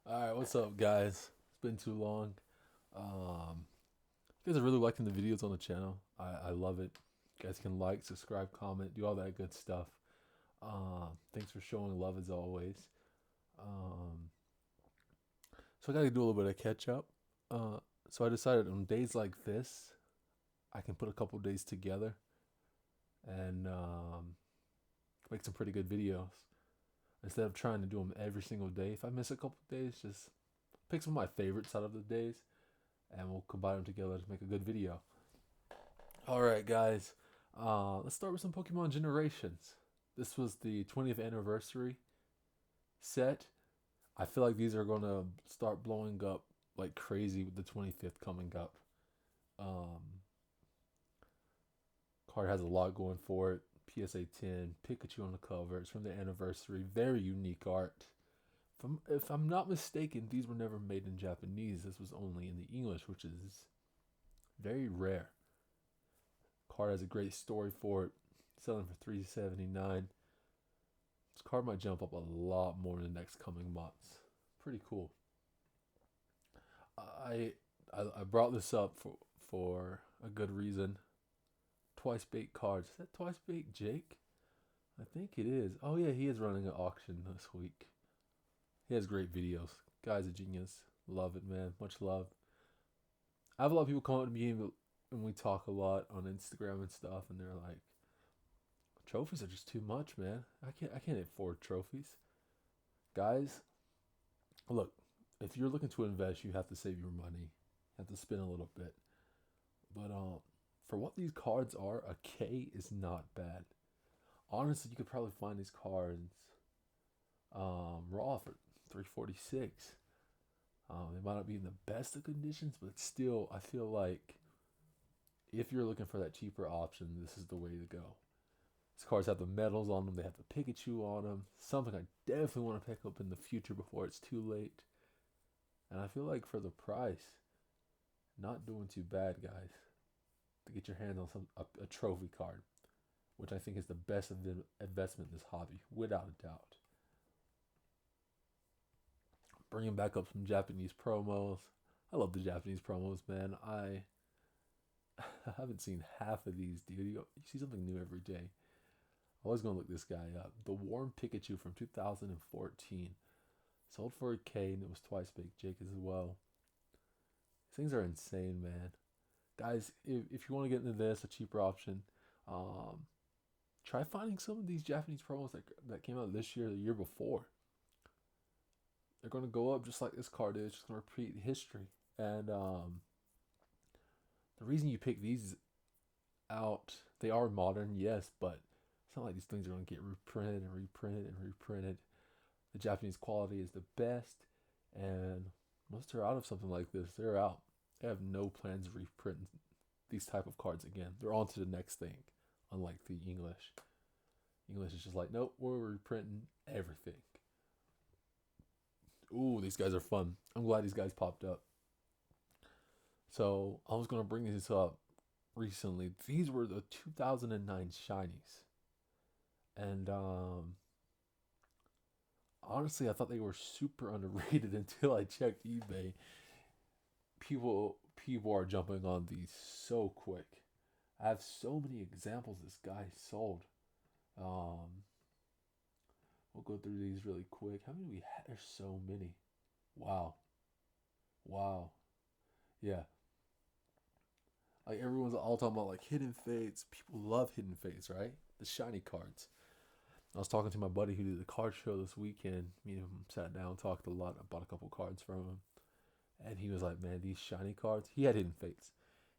All right, what's up, guys? It's been too long. Um, you guys are really liking the videos on the channel. I love it. You guys can like, subscribe, comment, do all that good stuff. Thanks for showing love as always. Um, so I got to do a little bit of catch up. So I decided on days like this, I can put a couple days together and make some pretty good videos instead of trying to do them every single day. If I miss a couple days, just pick some of my favorites out of the days and we'll combine them together to make a good video. All right, guys. Let's start with some Pokemon Generations. This was the 20th anniversary set. I feel like these are gonna start blowing up like crazy with the 25th coming up. Um, Card has a lot going for it. PSA 10, Pikachu on the cover. It's from the anniversary. Very unique art. If I'm not mistaken, these were never made in Japanese. This was only in the English, which is very rare. Card has a great story for it. Selling for $379. This card might jump up a lot more in the next coming months. Pretty cool. I I brought this up for a good reason. Twice Baked cards. Is that Twice Baked Jake? I think it is. Oh yeah, he is running an auction this week. He has great videos. Guy's a genius. Love it, man. Much love. I have a lot of people come up to me and we talk a lot on Instagram and stuff, and they're like, "Trophies are just too much, man. I can't afford trophies." Guys, look, if you're looking to invest, you have to save your money. You have to spend a little bit. But for what these cards are, a K is not bad. Honestly, you could probably find these cards raw for 346. They might not be in the best of conditions, but still, I feel like if you're looking for that cheaper option, this is the way to go. These cards have the medals on them. They have the Pikachu on them. Something I definitely want to pick up in the future before it's too late. And I feel like for the price, not doing too bad, guys, to get your hands on a trophy card, which I think is the best investment in this hobby, without a doubt. Bringing back up some Japanese promos. I love the Japanese promos, man. I haven't seen half of these, dude. You see something new every day. I was gonna look this guy up. The Warm Pikachu from 2014 sold for a K, and it was Twice Baked Jake as well. These things are insane, man. Guys, if you want to get into this, a cheaper option, um, try finding some of these Japanese promos that came out this year, the year before. They're going to go up just like this card is, just going to repeat history. And the reason you pick these out, they are modern, yes, but it's not like these things are going to get reprinted and reprinted and reprinted. The Japanese quality is the best, and once they're out of something like this, they're out. They have no plans of reprinting these type of cards again. They're on to the next thing, unlike the English. English is just like, nope, we're reprinting everything. Ooh, these guys are fun. I'm glad these guys popped up. So I was gonna bring this up recently. These were the 2009 shinies, and honestly, I thought they were super underrated until I checked eBay. People are jumping on these so quick. I have so many examples this guy sold. Um, we'll go through these really quick. How many we had? There's so many. Wow, wow, yeah. Like everyone's all talking about like hidden fates. People love hidden fates, right? The shiny cards. I was talking to my buddy who did the card show this weekend. Me and him sat down, talked a lot. I bought a couple cards from him, and he was like, "Man, these shiny cards." He had hidden fates.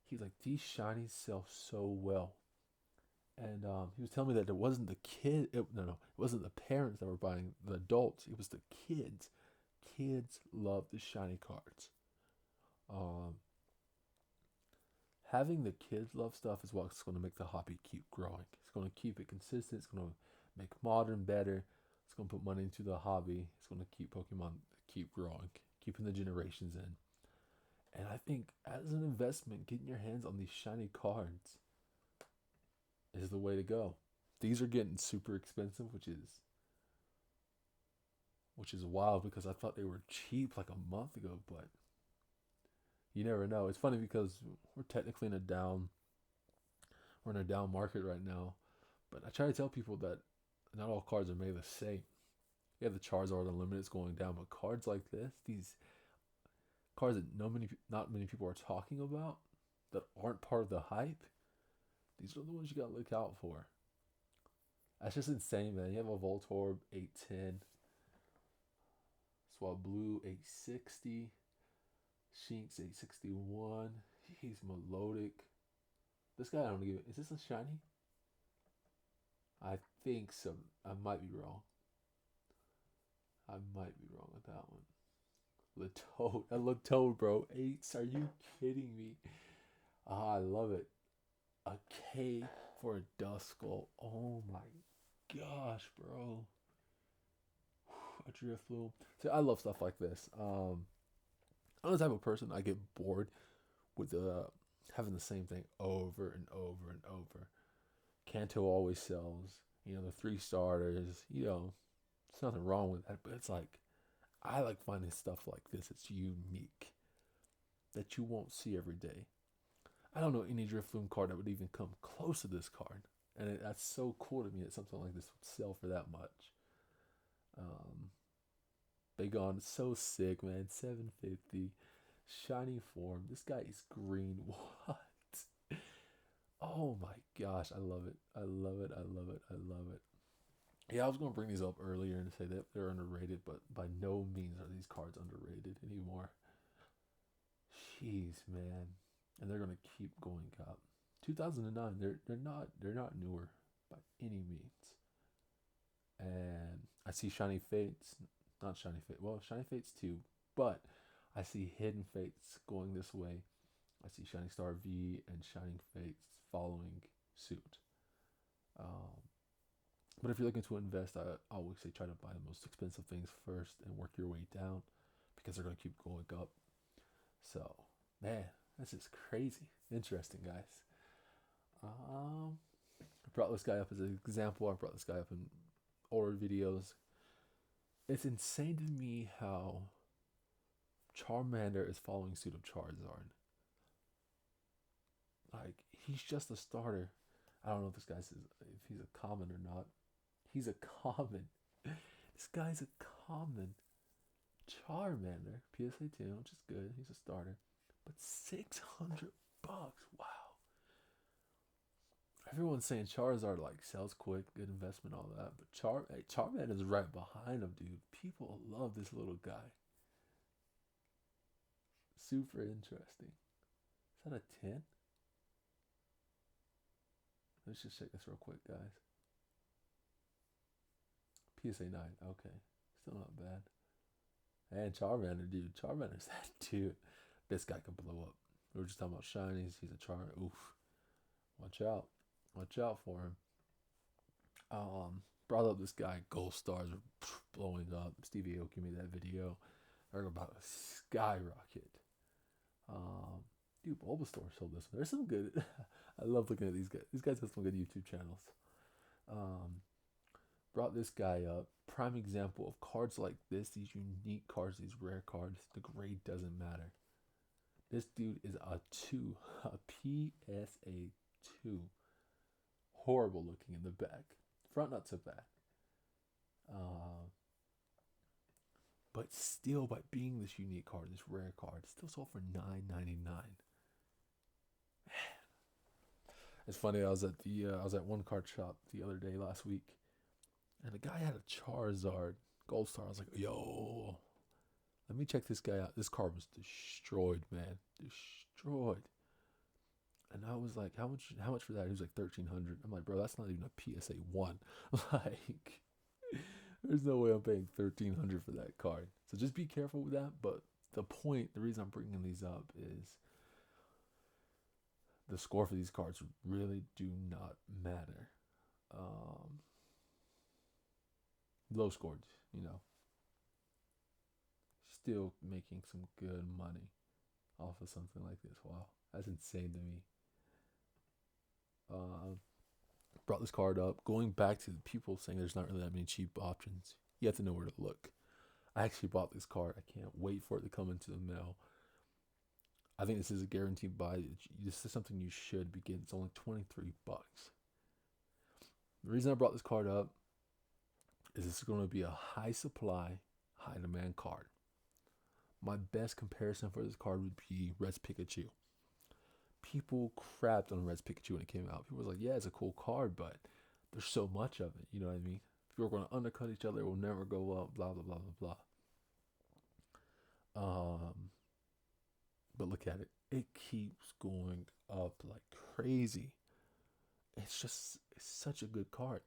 He was like, "These shinies sell so well." And he was telling me that it wasn't the kid. No, it wasn't the parents that were buying the adults. It was the kids. Kids love the shiny cards. Um, Having the kids love stuff is what's going to make the hobby keep growing. It's going to keep it consistent. It's going to make modern better. It's going to put money into the hobby. It's going to keep Pokemon keep growing, keeping the generations in. And I think as an investment, getting your hands on these shiny cards is the way to go. These are getting super expensive, which is which is wild because I thought they were cheap like a month ago, but you never know. It's funny because we're technically in a down we're in a down market right now, but I try to tell people that not all cards are made the same. Yeah, the Charizard Unlimited is going down, but cards like this, these cards that not many people are talking about, that aren't part of the hype, these are the ones you gotta look out for. That's just insane, man. You have a Voltorb 810, Swablu 860, Shinx 861. He's melodic. This guy I don't give. Is this a shiny? I think so. I might be wrong. I might be wrong with that one. Latoad. A Latoad, bro. 8s. Are you kidding me? Ah, I love it. A K for a Duskull. Oh my gosh, bro. A Drifloon. See, I love stuff like this. I'm the type of person I get bored with having the same thing over and over and over. Kanto always sells. You know, the 3 starters. You know, there's nothing wrong with that, but it's like I like finding stuff like this. It's unique that you won't see every day. I don't know any Drifloon card that would even come close to this card, and that's so cool to me that something like this would sell for that much. Bagon, so sick, man. 750, shiny form. This guy is green. What? Oh my gosh, I love it. I love it. I love it. I love it. Yeah, I was gonna bring these up earlier and say that they're underrated, but by no means are these cards underrated anymore. Jeez, man, and they're gonna keep going up. 2009, they're not newer by any means. And I see Shiny Fates, not Shiny Fate. Well, Shiny Fates too, but I see Hidden Fates going this way. I see Shining Star V and Shining Fates following suit. Um, but if you're looking to invest, I always say try to buy the most expensive things first and work your way down because they're going to keep going up. So, man, this is crazy. Interesting, guys. I brought this guy up as an example. I brought this guy up in older videos. It's insane to me how Charmander is following suit of Charizard. Like, he's just a starter. I don't know if he's a common or not. He's a common. This guy's a common Charmander. PSA 2, which is good. He's a starter. But $600. Wow. Everyone's saying Charizard like sells quick, good investment, all that. But Charmander is right behind him, dude. People love this little guy. Super interesting. Is that a 10? Let's just check this real quick, guys. PSA 9. Okay. Still not bad. And Charmander, dude. Charmander's that dude. This guy could blow up. We were just talking about shinies. He's a Charmander. Oof. Watch out. Watch out for him. Brought up this guy. Gold stars are blowing up. Stevie Aoki made that video. They're about to skyrocket. Dude, Bulbasaur sold this one. There's some good. I love looking at these guys. These guys have some good YouTube channels. Brought this guy up. Prime example of cards like this, these unique cards, these rare cards. The grade doesn't matter. This dude is a 2, a PSA 2. Horrible looking in the back. Front not so bad. But still, by being this unique card, this rare card, still sold for $9.99. It's funny. I was at one card shop the other day last week, and the guy had a Charizard Gold Star. I was like, yo, let me check this guy out. This card was destroyed, man, destroyed. And I was like, how much for that? He was like $1,300. I'm like, bro, that's not even a PSA 1. Like, there's no way I'm paying $1,300 for that card. So just be careful with that. But the reason I'm bringing these up is the score for these cards really do not matter. Low scored, still making some good money off of something like this. Wow, that's insane to me. Brought this card up. Going back to the people saying there's not really that many cheap options, you have to know where to look. I actually bought this card. I can't wait for it to come into the mail. I think this is a guaranteed buy. This is something you should begin. It's only 23 bucks. The reason I brought this card up is this is going to be a high supply, high demand card. My best comparison for this card would be Red's Pikachu. People crapped on Red's Pikachu when it came out. People was like, yeah, it's a cool card, but there's so much of it. You know what I mean? People are going to undercut each other. It will never go up, blah, blah, blah, blah, blah. But look at it. It keeps going up like crazy. It's such a good card.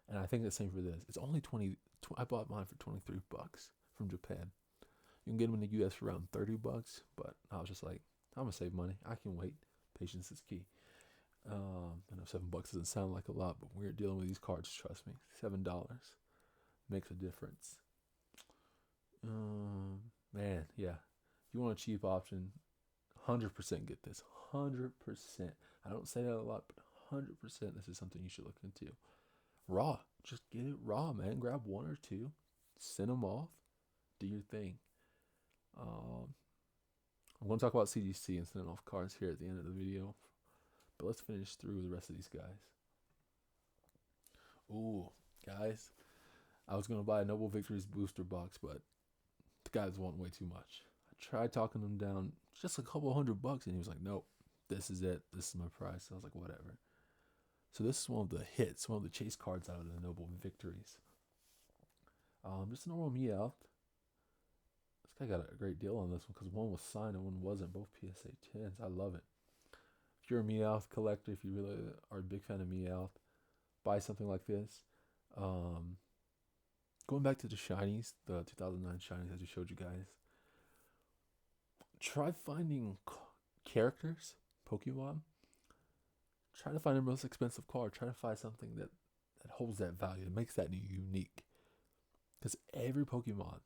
And I think the same for this. It's only 20. I bought mine for 23 bucks from Japan. You can get them in the US for around 30 bucks, but I was just like, I'm going to save money. I can wait. Patience is key. I know $7 doesn't sound like a lot, but when you're dealing with these cards, trust me, $7 makes a difference. Man, yeah. If you want a cheap option, 100% get this. 100%. I don't say that a lot, but 100% this is something you should look into. Raw. Just get it raw, man. Grab one or two. Send them off. Do your thing. I'm going to talk about CGC and sending off cards here at the end of the video. But let's finish through the rest of these guys. Ooh, guys. I was going to buy a Noble Victories booster box, but the guys want way too much. I tried talking them down just a couple $100, and he was like, nope, this is it. This is my price. I was like, whatever. So this is one of the hits, one of the chase cards out of the Noble Victories. Just a normal Meowth. This guy got a great deal on this one because one was signed and one wasn't. Both PSA 10s. I love it. If you're a Meowth collector, if you really are a big fan of Meowth, buy something like this. Going back to the shinies, the 2009 shinies I just showed you guys. Try finding characters, Pokemon. Try to find the most expensive card. Try to find something that holds that value, that makes that unique. Because every Pokemon,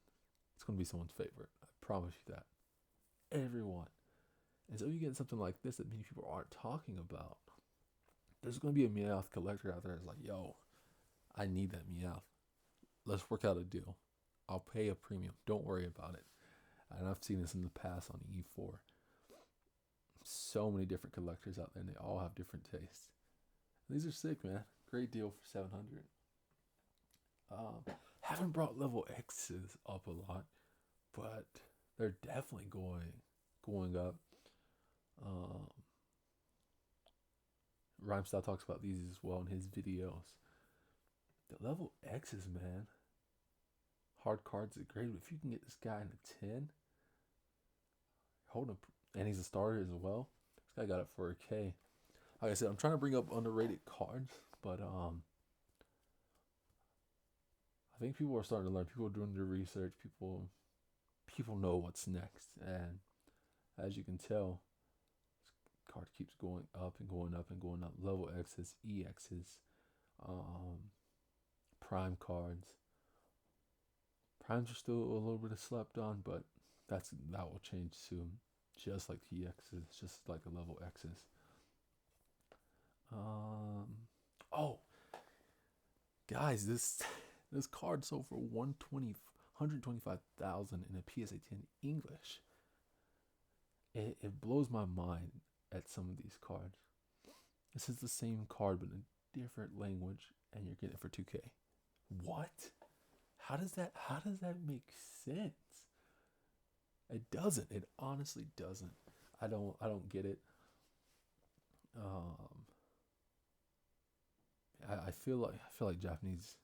it's going to be someone's favorite. I promise you that. Everyone. And so you get something like this that many people aren't talking about. There's going to be a Meowth collector out there that's like, yo, I need that Meowth. Let's work out a deal. I'll pay a premium. Don't worry about it. And I've seen this in the past on E4. So many different collectors out there, and they all have different tastes. These are sick, man. Great deal for 700. Haven't brought level X's up a lot, but they're definitely going up. Rhymestyle talks about these as well in his videos. The level X's, man. Hard cards are great, but if you can get this guy in a 10, hold him, and he's a starter as well. This guy got it for a K. Like I said, I'm trying to bring up underrated cards, but I think people are starting to learn. People are doing their research. People know what's next, and as you can tell, this card keeps going up and going up and going up. Level X's, EX's, Prime cards. Primes are still a little bit of slept on, but that will change soon. Just like the EXs, just like the level X's. Guys, this card sold for $125,000 in a PSA 10 English. It blows my mind at some of these cards. This is the same card but in a different language, and you're getting it for 2K. What? How does that make sense? It doesn't. It honestly doesn't. I don't get it. I feel like Japanese,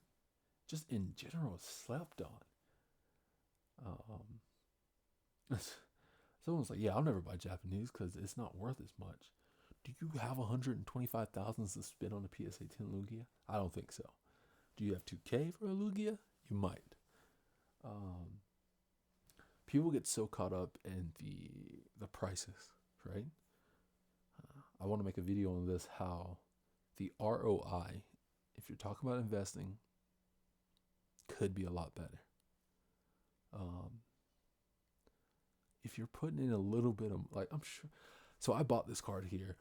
just in general, slept on. Someone's like, yeah, I'll never buy Japanese because it's not worth as much. Do you have 125,000 to spend on a PSA 10 Lugia? I don't think so. Do you have 2K for a Lugia? You might. People get so caught up in the prices, right? I want to make a video on this, how the ROI, if you're talking about investing, could be a lot better. If you're putting in a little bit of, like, I'm sure. So I bought this card here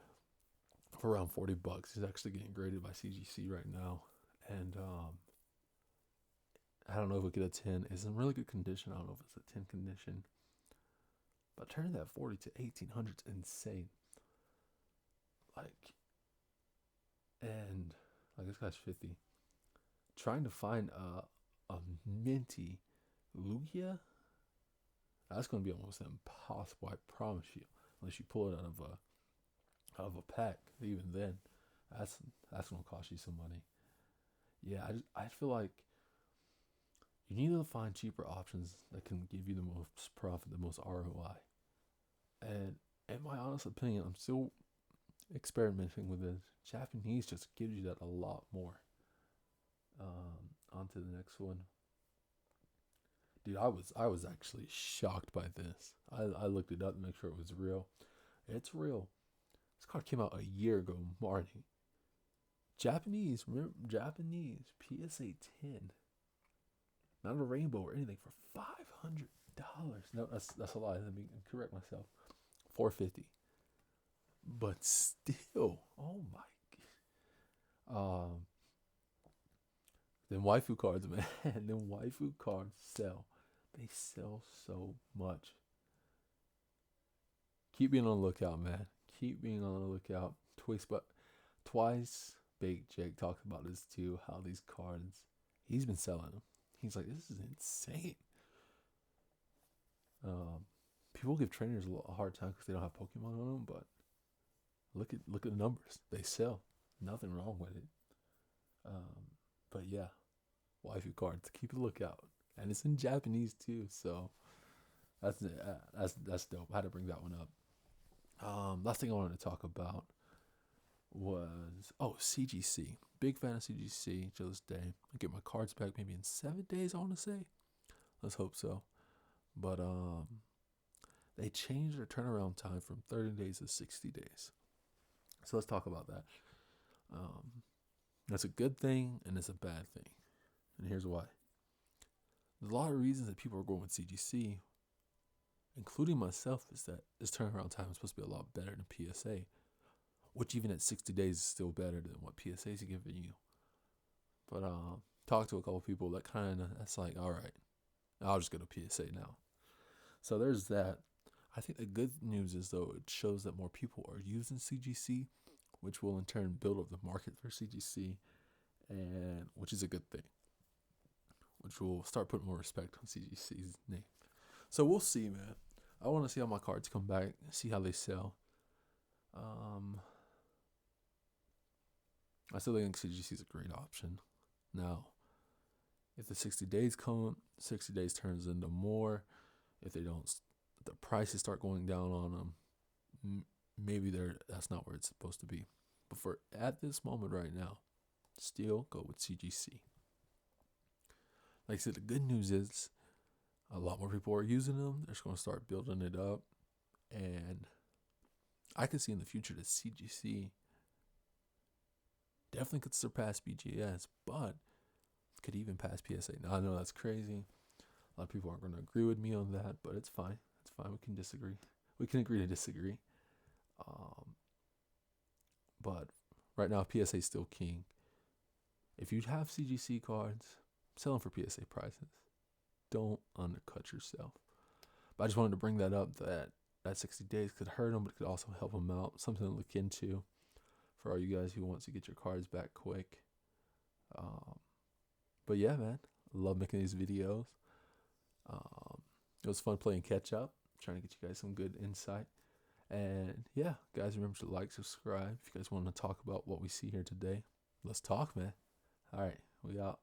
for around $40. It's actually getting graded by CGC right now, and I don't know if we get a 10. It's in really good condition. I don't know if it's a 10 condition. But turning that 40 to 1800 is insane. Like, and like this guy's 50. Trying to find a minty Lugia, that's gonna be almost impossible. I promise you, unless you pull it out of a pack. Even then, that's gonna cost you some money. Yeah, I feel like you need to find cheaper options that can give you the most profit, the most ROI. And in my honest opinion, I'm still experimenting with this. Japanese just gives you that a lot more. On to the next one. Dude, I was actually shocked by this. I looked it up to make sure it was real. It's real. This card came out a year ago, Marty. Japanese, remember, Japanese PSA 10. Not a rainbow or anything for $500. No, that's a lie. Let me correct myself. $450. But still, oh my. Them waifu cards, man. Them waifu cards sell. They sell so much. Keep being on the lookout, man. Keep being on the lookout. Twice Baked Jake talked about this too. How these cards, he's been selling them. He's like, this is insane. People give trainers a hard time because they don't have Pokemon on them, but look at the numbers. They sell. Nothing wrong with it. But yeah, waifu cards. Keep a lookout, and it's in Japanese too. So that's dope. I had to bring that one up. Last thing I wanted to talk about was CGC. Big fan of CGC to this day. I get my cards back maybe in 7 days. I want to say. Let's hope so. But they changed their turnaround time from 30 days to 60 days. So let's talk about that. That's a good thing and it's a bad thing. And here's why. There's a lot of reasons that people are going with CGC, including myself, is that this turnaround time is supposed to be a lot better than PSA, which even at 60 days is still better than what PSA is giving you. But talk to a couple people that's like, all right, I'll just go to PSA now. So there's that. I think the good news is, though, it shows that more people are using CGC, which will in turn build up the market for CGC, and which is a good thing, which will start putting more respect on CGC's name. So we'll see, man. I want to see how my cards come back, see how they sell. I still think CGC is a great option. Now, if the 60 days come, 60 days turns into more. If they don't, the prices start going down on them, maybe that's not where it's supposed to be. But for at this moment right now, still go with CGC. Like I said, the good news is a lot more people are using them. They're just going to start building it up. And I can see in the future that CGC definitely could surpass BGS, but could even pass PSA. Now, I know that's crazy. A lot of people aren't going to agree with me on that, but it's fine. It's fine. We can disagree. We can agree to disagree. But right now, PSA is still king. If you have CGC cards, sell them for PSA prices. Don't undercut yourself. But I just wanted to bring that up, that 60 days could hurt them, but it could also help them out. Something to look into for all you guys who want to get your cards back quick. But yeah, man, I love making these videos. It was fun playing catch up, trying to get you guys some good insight. And yeah, guys, remember to like, subscribe. If you guys want to talk about what we see here today, let's talk, man. All right, we out.